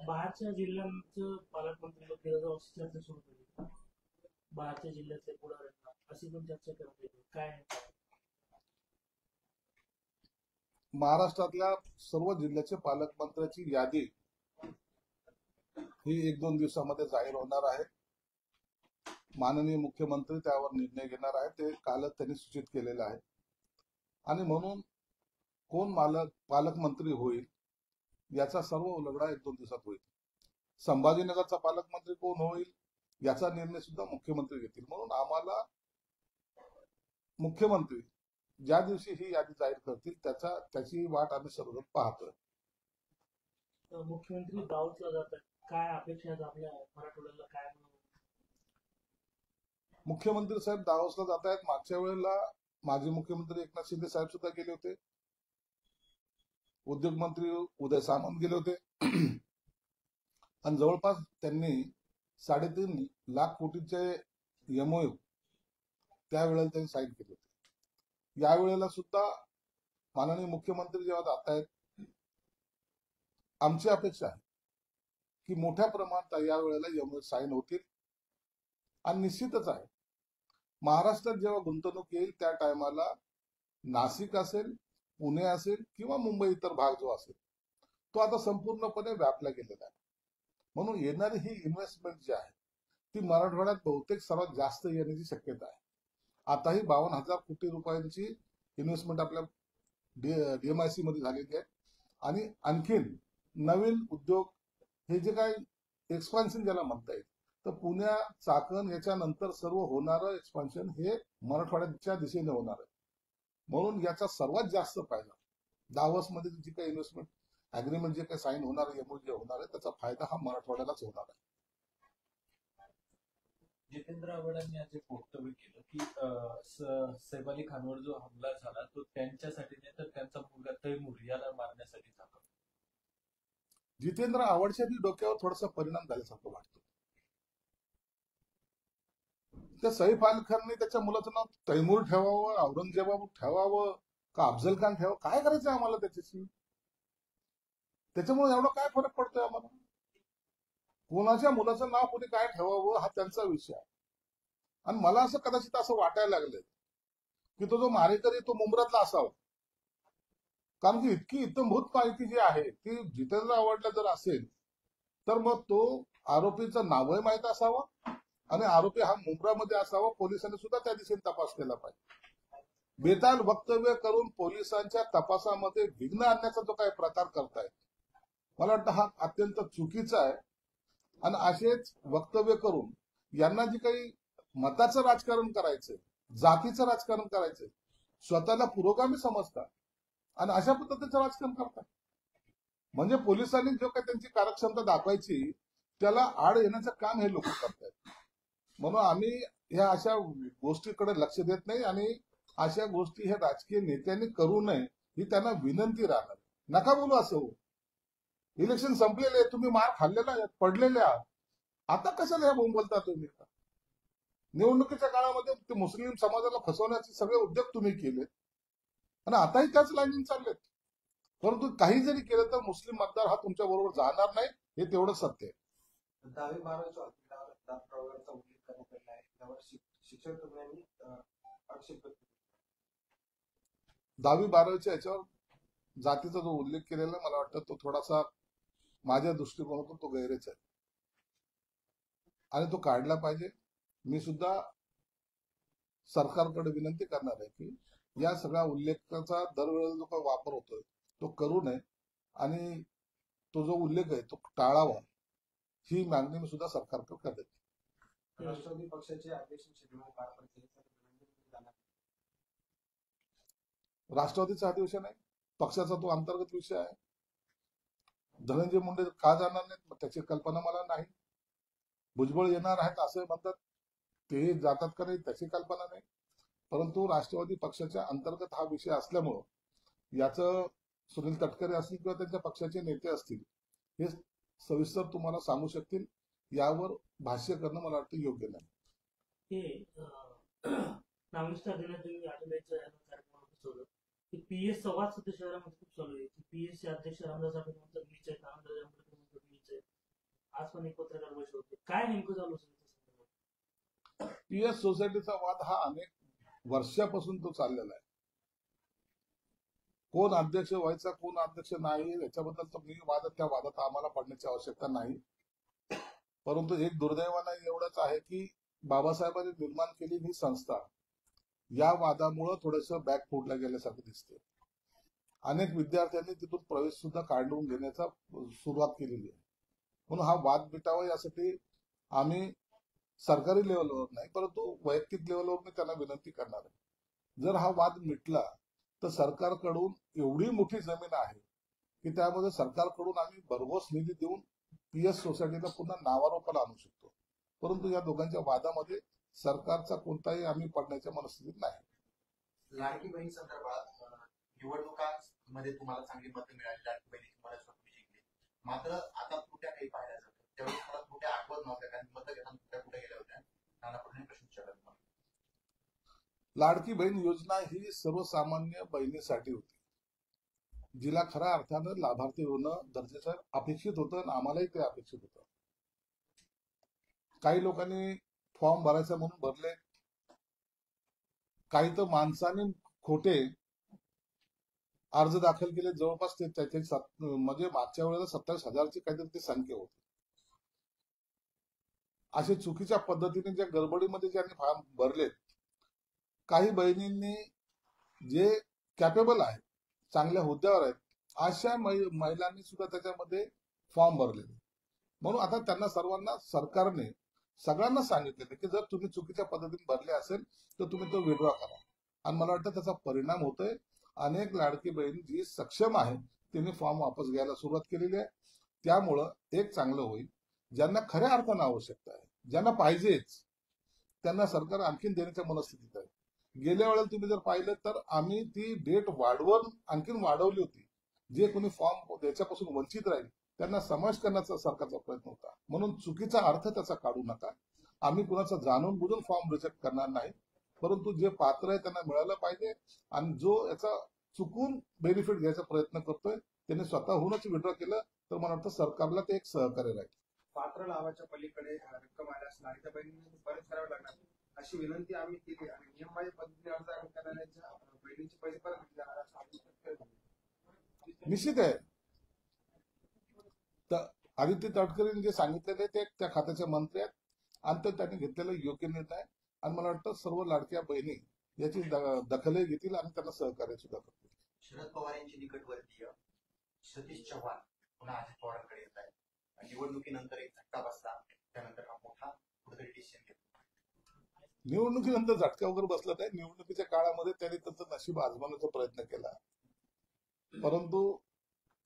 बाहेरच्या जिल्ह्यांचं पालकमंत्री गेल्या वर्षी चर्चा सुरू केली. बाहेरच्या जिल्ह्यातले पुढाऱ्यांना अशी पण चर्चा करत येते काय नाही. महाराष्ट्रातल्या सर्व जिल्ह्याचे पालकमंत्र्याची यादी ही 1-2 दिवसामध्ये जाहीर होणार आहे. माननीय मुख्यमंत्री त्यावर निर्णय घेणार आहे. ते कालच त्यांनी सूचित केलेलं आहे. आणि म्हणून कोण पालकमंत्री होईल याचा सर्व उलगडा 1-2 दिवसात होईल. संभाजीनगरचा पालकमंत्री कोण होईल याचा निर्णय सुद्धा मुख्यमंत्री घेतील. म्हणून आम्हाला मुख्यमंत्री ज्या दिवशी ही यादी जाहीर करतील त्याची वाट आम्ही सर्वजण पाहतोय. मुख्यमंत्री दाऊदला जात आहेत, काय अपेक्षा आहेत आपल्या मराठवाड्याला? काय मुख्यमंत्री साहेब दावोसला जात आहेत. मागच्या वेळेला माजी मुख्यमंत्री एकनाथ शिंदे साहेब सुद्धा गेले होते. उद्योग मंत्री उदय सामंत गेले होते. आणि जवळपास त्यांनी 3.5 लाख कोटीचे MOU त्यावेळेला त्यांनी साईन केले होते. यावेळेला सुद्धा माननीय मुख्यमंत्री जेव्हा जात आहेत, आमची अपेक्षा आहे की मोठ्या प्रमाणात यावेळेला MOU साईन होतील. आणि निश्चितच आहे महाराष्ट्रात जेव्हा गुंतवणूक येईल त्या टायमाला नाशिक असेल, पुणे असेल किंवा मुंबई इतर भाग जो असेल तो आता संपूर्णपणे व्यापला गेलेला आहे. म्हणून येणारी ही इन्व्हेस्टमेंट जी आहे ती मराठवाड्यात बहुतेक सर्वात जास्त येण्याची शक्यता आहे. आताही 52,000 कोटी रुपयांची इन्व्हेस्टमेंट आपल्या DMIC मध्ये झालेली आहे. आणि आणखीन नवीन उद्योग हे जे काही एक्सपान्शन ज्याला म्हणता येईल तर पुण्या चाकण याच्यानंतर सर्व होणारं एक्सपान्शन हे मराठवाड्याच्या दिशेने होणार आहे. म्हणून याचा सर्वात जास्त फायदा दावोसमध्ये जी काही इन्व्हेस्टमेंट अग्रीमेंट जे काही साईन होणार आहे, MOU जे होणार आहे, त्याचा फायदा हा मराठवाड्यालाच होणार आहे. जितेंद्र आव्हाडांनी आज एक वक्तव्य केलं की सैफ अली खानवर जो हमला झाला तो त्यांच्यासाठी नाही तर त्यांचा मुलगा तैमूर याला मारण्यासाठी झाला. जितेंद्र आव्हाडच्या डोक्यावर थोडासा परिणाम झाल्यासारखं वाटतं. त्या सैफ अली खानने त्याच्या मुलाचं नाव तैमूर ठेवावं, औरंगजेबाब ठेवावं का अफजल खान ठेवावं, काय करायचं आम्हाला त्याच्याशी? त्याच्यामुळे एवढा काय फरक पडतोय आम्हाला? कोणाच्या मुलाचं नाव कोणी काय ठेवावं हा त्यांचा विषय आहे. आणि मला असं कदाचित असं वाटायला लागलंय की तो जो मारेकरी तो मुंब्रातला असावा. कारण की इतकी इत्थंभूत माहिती जी आहे ती जितेंद्र आव्हाडला जर असेल तर मग तो आरोपीचं नावही माहीत असावं आणि आरोपी हा मुंब्रामध्ये असावा. पोलिसांनी सुद्धा त्या दिशेने तपास केला पाहिजे. बेताल वक्तव्य करून पोलिसांच्या तपासामध्ये विघ्न आणण्याचा जो काही प्रकार करतायत मला वाटतं हा अत्यंत चुकीचा आहे. आणि असेच वक्तव्य करून यांना जी काही मताचं राजकारण करायचंय, जातीचं राजकारण करायचंय, स्वतःला पुरोगामी समजतात आणि अशा पद्धतीचं राजकारण करतात. म्हणजे पोलिसांनी जो काही त्यांची कार्यक्षमता दाखवायची त्याला आड येण्याचं काम हे लोक करतात. म्हणून आम्ही ह्या अशा गोष्टीकडे लक्ष देत नाही आणि अशा गोष्टी हे राजकीय नेत्यांनी करू नये ही त्यांना विनंती राहणार. नका बोलू असं. इलेक्शन संपलेले, तुम्ही मार खाल्लेला आहे, पडलेले आहात, आता कशाला ह्या बोलता तुम्ही? निवडणुकीच्या काळामध्ये ते मुस्लिम समाजाला फसवण्याचे सगळे उद्योग तुम्ही केले आणि आताही त्याच लाईनीने चाललेत. परंतु काही जरी केलं तर मुस्लिम मतदार हा तुमच्या बरोबर जाणार नाही हे तेवढं सत्य आहे. 10वी-12वीच्या याच्यावर जातीचा जो उल्लेख केलेला मला वाटतं तो थोडासा माझ्या दृष्टिकोनातून तो गैरच आहे आणि तो काढला पाहिजे. मी सुद्धा सरकारकडे विनंती करणार आहे की या सगळ्या उल्लेखाचा दरवेळेला जो काही वापर होतोय तो करू नये आणि तो जो उल्लेख आहे तो टाळावा ही मागणी मी सुद्धा सरकारकडे करते. राष्ट्रवादी पक्षाचे अध्यक्ष राष्ट्रवादीचं अधिवेशन आहे, पक्षाचा तो अंतर्गत विषय आहे. धनंजय मुंडे का जाणार नाहीत त्याची कल्पना मला नाही. भुजबळ येणार आहेत असं म्हणतात, ते जातात का नाही त्याची कल्पना नाही. परंतु राष्ट्रवादी पक्षाच्या अंतर्गत हा विषय असल्यामुळं याचं सुनील तटकरे असतील किंवा त्यांच्या पक्षाचे नेते असतील हे सविस्तर तुम्हाला सांगू शकतील. यावर भाष्य करणं मला वाटतं योग्य नाही. नामविस्तार देण्यात PS संवाद सध्या शहरामध्ये खूप चालू आहे. PS चे अध्यक्ष रामदास आठवले म्हणतात मीच आहे, आज पण एक पत्रकार परिषद होते, काय नेमकं चालू असेल? पीएस सोसायटीचा वाद हा अनेक वर्षापासून तो चाललेला आहे. कोण अध्यक्ष व्हायचा कोण अध्यक्ष नाही याच्याबद्दल तर मी त्या वादात आम्हाला पडण्याची आवश्यकता नाही. परंतु एक दुर्दैवानं एवढंच आहे की बाबासाहेबांनी निर्माण केलेली ही संस्था या वादामुळे थोडंसं बॅक फुटला गेल्यासारखं दिसते. अनेक विद्यार्थ्यांनी तिथून प्रवेश सुद्धा काढून घेण्याचा सुरुवात केलेली आहे. म्हणून हा वाद मिटावा यासाठी आम्ही सरकारी लेवलवर नाही परंतु वैयक्तिक लेवलवर मी त्यांना विनंती करणार आहे. जर हा वाद मिटला तर सरकारकडून एवढी मोठी जमीन आहे की त्यामध्ये सरकारकडून आम्ही भरघोस निधी देऊन पीएस सोसायटीला पुन्हा नावारूपाला आणू शकतो. परंतु या दोघांच्या वादामध्ये सरकारचा कोणताही आम्ही पडण्याच्या मनस्थितीत नाही. लाडकी बहीण संदर्भात निवडणुकांमध्ये तुम्हाला चांगली मतं मिळाली, लाडकी बहिणीची बऱ्याच तुम्ही जिंकली. मात्र आता त्रुट्या काही पाहायला जातात, त्यावेळेस मला त्रुट्या आठवत नव्हत्या कारण मतं घेताना त्रुट्या कुठे गेल्या होत्या. नाना पटोले प्रश्न विचारला तुम्हाला. लाडकी बहीण योजना ही सर्वसामान्य बहिणीसाठी होती, जिला खऱ्या अर्थानं लाभार्थी होणं गरजेचं अपेक्षित होतं आणि आम्हालाही ते अपेक्षित होतं. काही लोकांनी फॉर्म भरायचा म्हणून भरले, काही तर माणसाने खोटे अर्ज दाखल केले. जवळपास ते त्याची म्हणजे मागच्या वेळेला 27,000ची काहीतरी ती संख्या होती. असे चुकीच्या पद्धतीने ज्या गडबडीमध्ये ज्यांनी फॉर्म भरले, काही बहिणींनी जे कॅपेबल आहेत चांगल्या हुद्द्यावर आहेत अशा महिलांनी सुद्धा त्याच्यामध्ये फॉर्म भरलेले. म्हणून आता त्यांना सर्वांना सरकारने सगळ्यांना सांगितलेले की जर तुम्ही चुकीच्या पद्धतीने भरले असेल तर तुम्ही तो विड्रॉ करा. आणि मला वाटतं त्याचा परिणाम होतोय. अनेक लाडकी बहीण जी सक्षम आहे तिने फॉर्म वापस घ्यायला सुरुवात केलेली आहे. त्यामुळं एक चांगलं होईल. ज्यांना खऱ्या अर्थानं आवश्यकता आहे, ज्यांना पाहिजेच, त्यांना सरकार आणखीन देण्याच्या मनस्थितीत आहे. गेल्या वेळेला तुम्ही जर पाहिलं तर आम्ही ती डेट वाढवून आणखीन वाढवली होती. जे कोणी फॉर्म त्याच्यापासून वंचित राहील त्यांना समावेश करण्याचा सरकारचा प्रयत्न होता. म्हणून चुकीचा अर्थ त्याचा काढू नका. आम्ही कुणाचा जाणून बुजून फॉर्म रिजेक्ट करणार नाही, परंतु जे पात्र आहे त्यांना मिळालं पाहिजे. आणि जो याचा चुकून बेनिफिट घ्यायचा प्रयत्न करतोय त्याने स्वतःहूनच विड्रॉ केलं तर मला वाटतं सरकारला ते एक सहकार्य राहील. पात्र लाभाच्या पलीकडे रक्कम आल्यास लाडक्या बहिणींना परत करावे लागणार अशी विनंती आम्ही केली आणि नियमबाह्य पद्धतीने अर्ज करणाऱ्यांच्या बहिणीचे पैसे परत घेतले जाणार असं आदेश निश्चित आहे. तर आदित्य तटकरेंनी जे सांगितलेले ते त्या खात्याचे मंत्री आहेत आणि ते त्यांनी घेतलेला योग्य निर्णय आहे. आणि मला वाटतं सर्व लाडक्या बहिणी याची दखलही घेतील आणि त्यांना सहकार्य सुद्धा करतील. शरद पवार यांचे निकटवर्तीय सतीश चव्हाण पुन्हा अजित पवारांकडे येत आहेत. निवडणुकीनंतर एक झटका बसला, त्यानंतर हा मोठा कुठेतरी डिसिजन घेतला. निवडणुकीनंतर झटका वगैरे बसला नाही. निवडणुकीच्या काळामध्ये त्यांनी त्यांचं नशीब आजमावण्याचा प्रयत्न केला, परंतु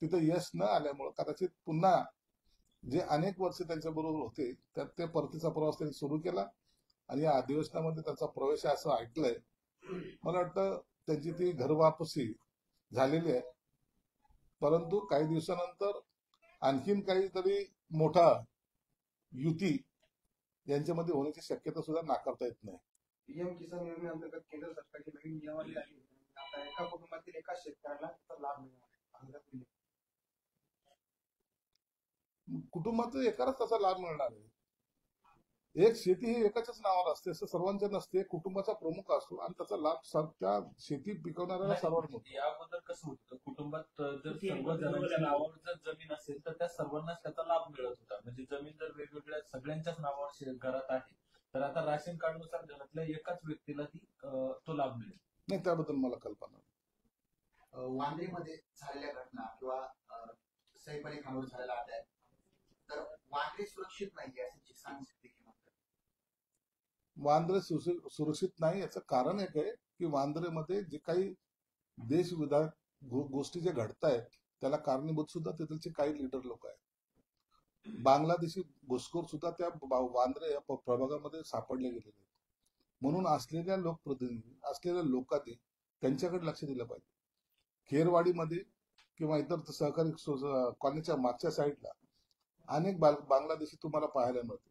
तिथं यश न आल्यामुळे कदाचित पुन्हा जे अनेक वर्ष त्यांच्या बरोबर होते त्यात ते परतीचा प्रवास त्यांनी सुरू केला आणि या अधिवेशनामध्ये त्यांचा प्रवेश आहे असं ऐकलंय. मला वाटतं त्यांची ती घरवापसी झालेली आहे. परंतु काही दिवसानंतर आणखीन काहीतरी मोठा युती यांच्यामध्ये होण्याची शक्यता सुद्धा नाकारता येत नाही. पीएम किसान योजनेअंतर्गत केंद्र सरकारची नवीन नियमावली आली. आता एका कुटुंबातील एका शेतकऱ्याला त्याचा लाभ मिळणार. कुटुंबाचं एकालाच त्याचा लाभ मिळणार आहे. एक शेती ही एकाच्याच नावावर असते असं सर्वांच्या नसते. कुटुंबाचा प्रमुख असतो आणि त्याचा लाभ त्या शेती पिकवणाऱ्याला सर्वांना मिळतो. याबद्दल कसं होतं, कुटुंबात जर सर्व जणांच्या नावावर जर जमीन असेल तर त्या सर्वांनाच त्याचा लाभ मिळत होता. म्हणजे जमीन जर वेगवेगळ्या सगळ्यांच्याच नावावर घरात आहे तर आता राशन कार्ड नुसार घरातल्या एकाच व्यक्तीला तो लाभ मिळेल. नाही, त्याबद्दल मला कल्पना नाही. वांद्रेमध्ये झालेल्या घटना किंवा सैफ अली खानवर झालेला अटॅक, तर वांद्रे सुरक्षित नाहीये असे चिसांग सिद्दीकी म्हणतात. वांद्रे सुरक्षित नाही याचं कारण एक आहे की वांद्रेमध्ये जे काही देशविधायक गोष्टी जे घडतायत त्याला कारणीभूत सुद्धा तिथलचे काही लीडर लोक आहेत. बांगलादेशी घुसखोर सुद्धा त्या वांद्रे या प्रभागामध्ये सापडले गेलेले आहेत. म्हणून असलेल्या लोकप्रतिनिधी असलेल्या लोकांनी त्यांच्याकडे लक्ष दिलं पाहिजे. खेरवाडीमध्ये किंवा इतर सहकारी कॉलनीच्या मागच्या साईडला अनेक बांगलादेशी तुम्हाला पाहायला मिळतील.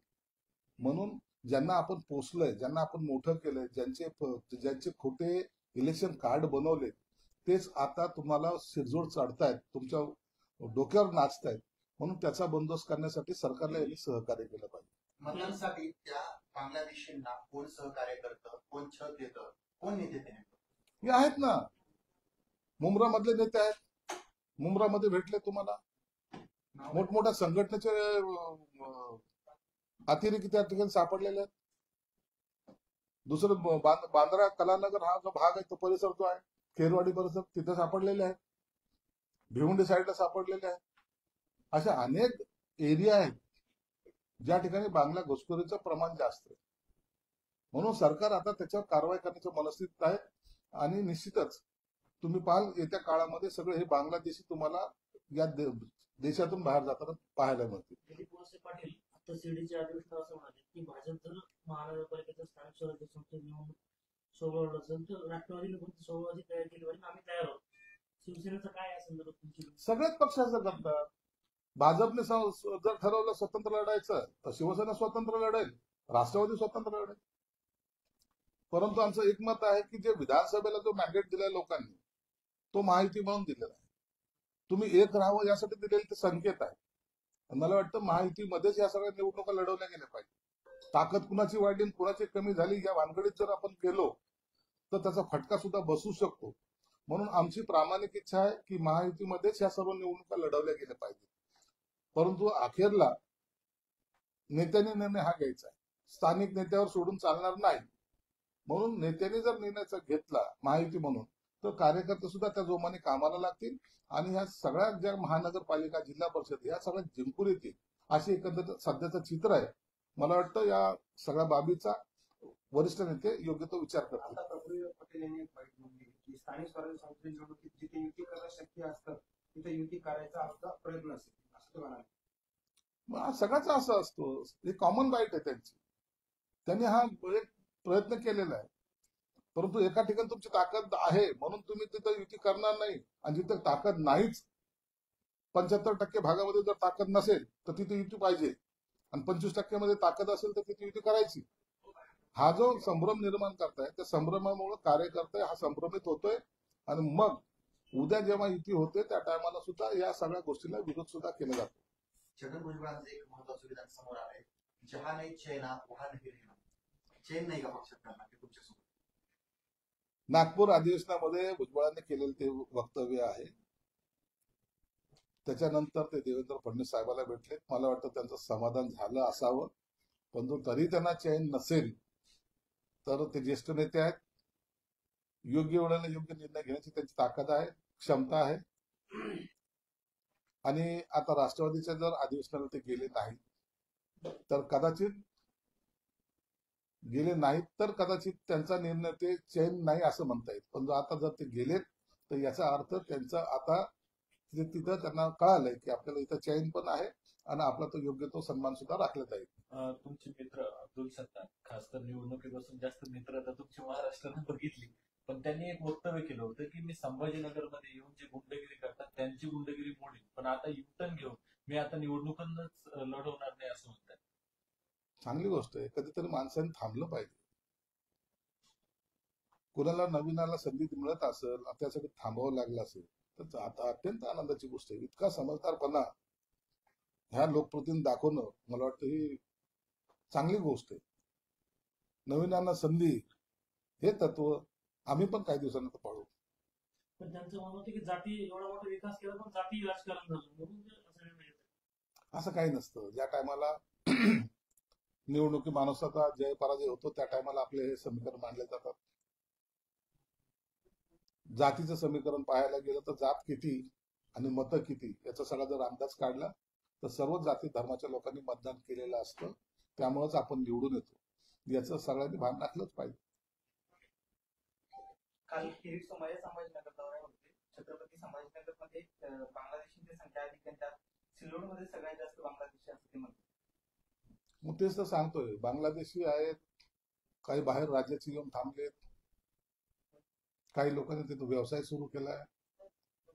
म्हणून ज्यांना आपण पोचलोय, ज्यांना आपण मोठं केलंय, ज्यांचे खोटे इलेक्शन कार्ड बनवले तेच आता तुम्हाला शिरजोड चढतायत, तुमच्या डोक्यावर नाचतायत. म्हणून त्याचा बंदोबस्त करण्यासाठी सरकारला यांनी सहकार्य केलं पाहिजे. मतदानासाठी त्या बांगलादेशींना कोण सहकार्य करतं, कोण छत देतं, कोण नेते ते नेमकं? हे आहेत ना, मुंब्रा मधले नेते आहेत, मुंब्रामध्ये भेटले तुम्हाला. मोठमोठ्या संघटनेचे अतिरेकी त्या ठिकाणी सापडलेले आहेत. दुसरं बांद्रा कलानगर हा जो भाग आहे तो परिसर जो आहे खेरवाडी परिसर तिथे सापडलेले आहेत. भिवंडी साईडला सापडलेले आहेत. अशा अनेक एरिया आहेत ज्या ठिकाणी बांगला घुसखोरीचं प्रमाण जास्त आहे. म्हणून सरकार आता त्याच्यावर कारवाई करण्याच्या मनस्थितीत आहे आणि निश्चितच तुम्ही पाहाल येत्या काळामध्ये सगळे हे बांगलादेशी तुम्हाला या देशातून बाहेर जाताना पाहायला मिळतील. दिलीप वळसे पाटील आता शिर्डीच्या अधिवेशनात असं म्हणाले की भाजप जर महानगरपालिकेचं स्थानिक स्वराज्य संस्थे निवडणूक सोडवलं असेल तर राष्ट्रवादीने कोणती सोडवायची तयारी केली पाहिजे, आम्ही तयार आहोत. शिवसेनेचं काय आहे संदर्भात तुमची? सगळ्याच पक्षाचं करतात. भाजपने जर ठरवलं स्वतंत्र लढायचं तर शिवसेना स्वतंत्र लढेल, राष्ट्रवादी स्वतंत्र लढेल. परंतु आमचं एक मत आहे की जे विधानसभेला जो मॅन्डेट दिलाय लोकांनी तो महायुती म्हणून दिलेला आहे. तुम्ही एक राहावं यासाठी दिलेले ते संकेत आहे. मला वाटतं महायुतीमध्येच या सगळ्या निवडणुका लढवल्या गेल्या पाहिजे. ताकद कुणाची वाढली कुणाची कमी झाली या भानगडीत जर आपण गेलो तर त्याचा फटका सुद्धा बसू शकतो. म्हणून आमची प्रामाणिक इच्छा आहे की महायुतीमध्येच या सर्व निवडणुका लढवल्या गेल्या पाहिजे. परंतु अखेरला नेत्यांनी निर्णय हा घ्यायचा आहे. स्थानिक नेत्यावर सोडून चालणार नाही. म्हणून नेत्यांनी जर निर्णय घेतला महायुती म्हणून तर कार्यकर्ते सुद्धा त्या जोमाने कामाला लागतील आणि ह्या सगळ्या ज्या महानगरपालिका जिल्हा परिषद या सगळ्या जिंकून येतील अशी एकंदरीत सध्याचं चित्र आहे. मला वाटतं या सगळ्या बाबीचा वरिष्ठ नेते योग्य तो विचार करतील. आता प्रफुल्ल पटेल यांनी एक माहिती दिली की स्थानिक स्वराज्य संस्थे निवडणुकीत जिथे युती करणं शक्य असतं तिथे युती करायचा आमचा प्रयत्न असेल असं ते म्हणाले. मग सगळ्याच असं असतो, हे कॉमन राईट आहे त्यांची. त्यांनी हा एक प्रयत्न केलेला आहे. परंतु एका ठिकाणी तुमची ताकद आहे म्हणून तुम्ही तिथं युती करणार नाही आणि जिथं ताकद नाहीच 75% भागामध्ये जर ताकद नसेल तर तिथे युती पाहिजे आणि 25% मध्ये ताकद असेल तर तिथे युती करायची. हा जो संभ्रम निर्माण करताय त्या संभ्रमामुळे कार्यकर्ते हा संभ्रमित होतोय आणि मग उद्या जेव्हा युती होते त्या टायमाला सुद्धा या सगळ्या गोष्टीला विरोध सुद्धा केला जातो. छगन भुजबळांचं एक महत्वाचं विधान समोर आहे, जहा नाही चैना वहा नाही रहना. चैन नाही का पक्षात करणार ते तुमच्यासोबत? नागपूर अधिवेशनामध्ये भुजबळांनी केलेलं ते वक्तव्य आहे. त्याच्यानंतर ते देवेंद्र फडणवीस साहेबांना भेटले. मला वाटतं त्यांचं समाधान झालं असावं. परंतु तरी त्यांना चैन नसेल तर ते ज्येष्ठ नेते आहेत. योग्य वेळेला योग्य निर्णय घेण्याची त्यांची ताकद आहे, क्षमता आहे. आणि आता राष्ट्रवादीच्या जर अधिवेशनाला ते गेले नाहीत तर कदाचित त्यांचा निर्णय ते चैन नाही असं म्हणता येईल. पण आता जर ते गेलेत तर याचा अर्थ त्यांचा आता तिथं त्यांना कळालंय की आपल्याला इथं चैन पण आहे आणि आपला तो योग्य तो सन्मान सुद्धा राखला जाईल. तुमचे मित्र अब्दुल सत्तार खास तर निवडणुकीपासून जास्त मित्र आता तुमची महाराष्ट्राने बघितली, पण त्यांनी एक वक्तव्य केलं होतं की मी संभाजीनगरमध्ये येऊन जे गुंडगिरी करतात त्यांची गुंडगिरी मोडीन, पण आता युटर्न घेऊन मी आता निवडणुकांनाच लढवणार नाही असं म्हणतात. चांगली गोष्ट आहे. कधीतरी माणसाने थांबलं पाहिजे. कुणाला नवीनाला संधी मिळत असेल त्यासाठी थांबावं लागलं असेल तर आता अत्यंत आनंदाची गोष्ट आहे. इतका समजदारपणा ह्या लोकप्रतिनिधी दाखवणं मला वाटतं ही चांगली गोष्ट आहे. नवीनांना संधी हे तत्व आम्ही पण काही दिवसानंतर पाळू. पण त्यांचं म्हणणं होतं की जाती एवढा मोठा विकास केला पण जाती राजकारण झालं म्हणून असं निर्णय घेतला. असं काही नसतं. ज्या टायमाला निवडणुकी माणसाचा जय पराजय होतो त्या टायमाला आपले हे समीकरण मांडले जातात. जातीचं समीकरण पाहायला गेलं तर जात किती आणि मतं किती याचा सगळा जर अंदाज काढला तर सर्व जाती धर्माच्या लोकांनी मतदान केलेलं असतं. त्यामुळेच आपण निवडून येतो. याचं सगळ्यांनी भान राखलंच पाहिजे. काल किरीट समाज संभाजीनगर दौऱ्यावर होते. छत्रपती संभाजीनगरमध्ये बांगलादेशींची संख्या अधिक आणि त्यात सिल्लोडमध्ये सगळ्यात जास्त बांगलादेशी असं ते म्हणतात. मग तेच तर सांगतोय, बांगलादेशी आहेत, काही बाहेर राज्याची येऊन थांबलेत, काही लोकांनी तिथे व्यवसाय सुरू केलाय.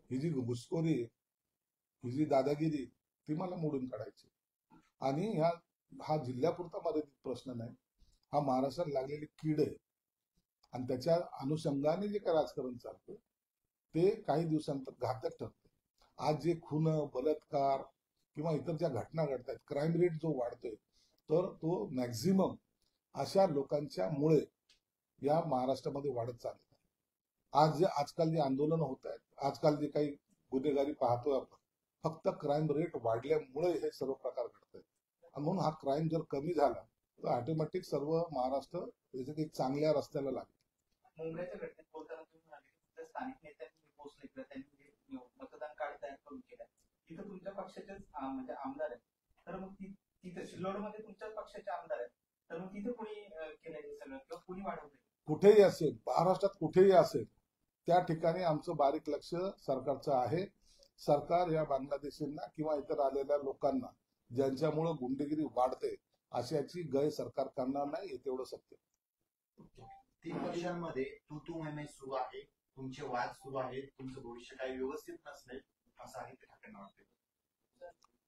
ही जी घुसखोरी ही जी दादागिरी ती मला मोडून काढायची. आणि हा जिल्ह्यापुरता मर्यादित प्रश्न नाही, हा महाराष्ट्रात लागलेली कीड आहे आणि त्याच्या अनुषंगाने जे काही राजकारण चालतं ते काही दिवसांतर घातक ठरतं. आज जे खून बलात्कार किंवा इतर ज्या घटना घडत आहेत, क्राईम रेट जो वाढतोय, तर तो मॅक्झिमम अशा लोकांच्या मुळे या महाराष्ट्रामध्ये वाढत चाललेला आहे. आजकाल जे आंदोलन होत आहेत, आजकाल जे काही गुन्हेगारी पाहतोय आपण, फक्त क्राईम रेट वाढल्यामुळे हे सर्व प्रकार घडत आहेत. आणि म्हणून हा क्राईम जर कमी झाला तर ऑटोमॅटिक सर्व महाराष्ट्र एक चांगल्या रस्त्याला लागेल. मुंबईच्या घटनेत बोलताना तुम्ही म्हणाले की तिथल्या स्थानिक नेत्यांनी पोहोचले किंवा त्यांनी मतदान कार्ड तयार करून केलं, तिथं तुमच्या पक्षाचेच म्हणजे आमदार आहेत, तर मग तिथे सिल्लोडमध्ये तुमच्याच पक्षाचे आमदार आहेत, तर मग तिथे कोणी केलं हे सगळं किंवा कोणी वाढवलं? कुठेही असेल, महाराष्ट्रात कुठेही असेल, त्या ठिकाणी आमचं बारीक लक्ष सरकारचं आहे. सरकार या बांगलादेशींना किंवा इतर आलेल्या लोकांना ज्यांच्यामुळे गुंडगिरी वाढते अशाची गय सरकार करणार नाही, हे तेवढं सत्य. तीन पक्षांमध्ये तू सुरू आहे, तुमचे वाद सुरू आहेत, तुमचं भविष्य काही व्यवस्थित नसले असं आहे ते ठाकरेंना वाटते.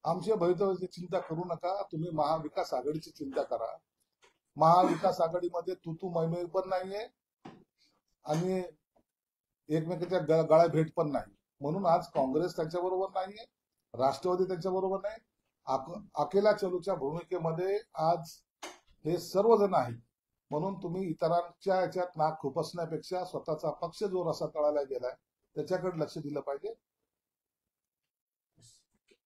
आमच्या भवितव्याची चिंता करू नका, तुम्ही महाविकास आघाडीची चिंता करा. महाविकास आघाडीमध्ये तू मैमे पण नाहीये आणि एकमेकांच्या गळा भेट पण नाही. म्हणून आज काँग्रेस त्यांच्याबरोबर नाहीये, राष्ट्रवादी त्यांच्याबरोबर नाही. अकेला चलूच्या भूमिकेमध्ये आज हे सर्वजण आहेत. म्हणून तुम्ही इतरांच्या याच्यात नाक खुपसण्यापेक्षा स्वतःचा पक्ष जो रसा तळाला गेलाय त्याच्याकडे लक्ष दिलं पाहिजे.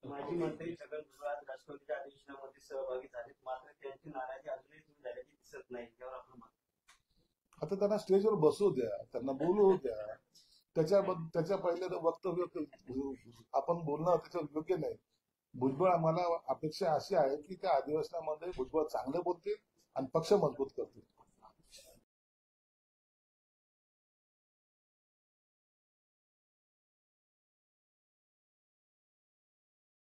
माजी मंत्री छगन भुजबळ राष्ट्रवादीच्या अधिवेशनामध्ये सहभागी झालेत, मात्र त्यांची नाराजी अजूनही दूर झाल्याची दिसत नाही. यावर आपलं मत? आता त्यांना स्टेजवर बसू द्या, त्यांना बोलू द्या. त्याच्या पहिले वक्तव्य आपण बोलणं त्याच्यावर योग्य नाही. भुजबळ, आम्हाला अपेक्षा अशी आहे की त्या अधिवेशनामध्ये भुजबळ चांगले बोलतील आणि पक्ष मजबूत करतील.